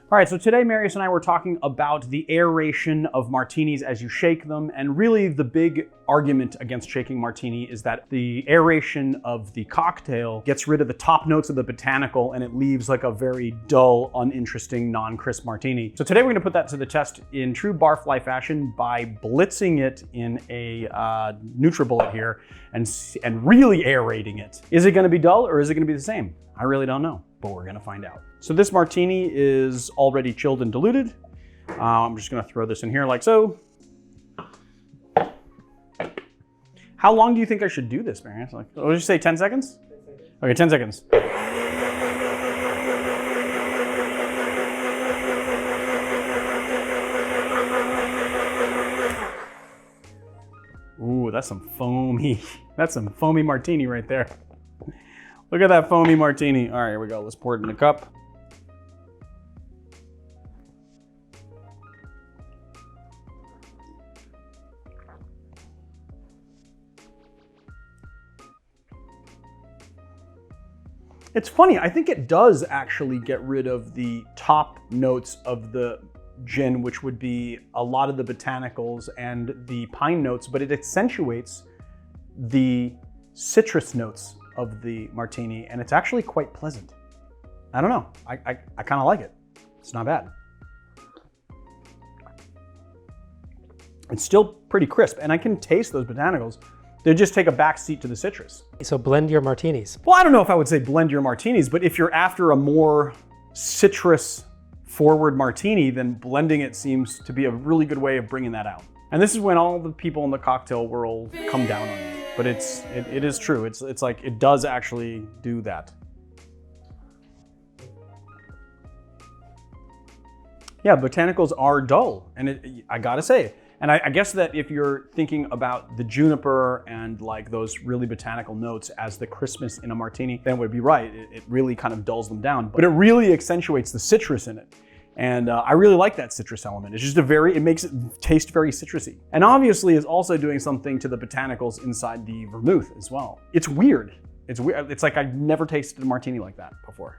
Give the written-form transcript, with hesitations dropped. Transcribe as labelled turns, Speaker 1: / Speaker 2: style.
Speaker 1: All right, so today Marius and I were talking about the aeration of martinis as you shake them, and really the big argument against shaking martini is that the aeration of the cocktail gets rid of the top notes of the botanical and it leaves like a very dull, uninteresting, non-crisp martini. So today we're gonna put that to the test in true Barfly fashion by blitzing it in a Nutribullet here and really aerating it. Is it gonna be dull or is it gonna be the same? I really don't know, but we're gonna find out. So this martini is already chilled and diluted. I'm just gonna throw this in here like so. How long do you think I should do this, Marius? Like, what did you say, 10 seconds? 10 seconds. Okay, 10 seconds. Ooh, that's some foamy martini right there. Look at that foamy martini. All right, here we go. Let's pour it in a cup. It's funny, I think it does actually get rid of the top notes of the gin, which would be a lot of the botanicals and the pine notes, but it accentuates the citrus notes of the martini, and it's actually quite pleasant. I don't know, I kind of like it. It's not bad. It's still pretty crisp, and I can taste those botanicals. They just take a back seat to the citrus.
Speaker 2: So blend your martinis.
Speaker 1: Well, I don't know if I would say blend your martinis, but if you're after a more citrus forward martini, then blending it seems to be a really good way of bringing that out. And this is when all the people in the cocktail world come down on me. But it is true. It's like, it does actually do that. Yeah, botanicals are dull, and I gotta say. And I guess that if you're thinking about the juniper and like those really botanical notes as the crispness in a martini, then it would be right. It really kind of dulls them down, but it really accentuates the citrus in it. And I really like that citrus element. It's just it makes it taste very citrusy. And obviously it's also doing something to the botanicals inside the vermouth as well. It's weird. It's weird. It's like I've never tasted a martini like that before.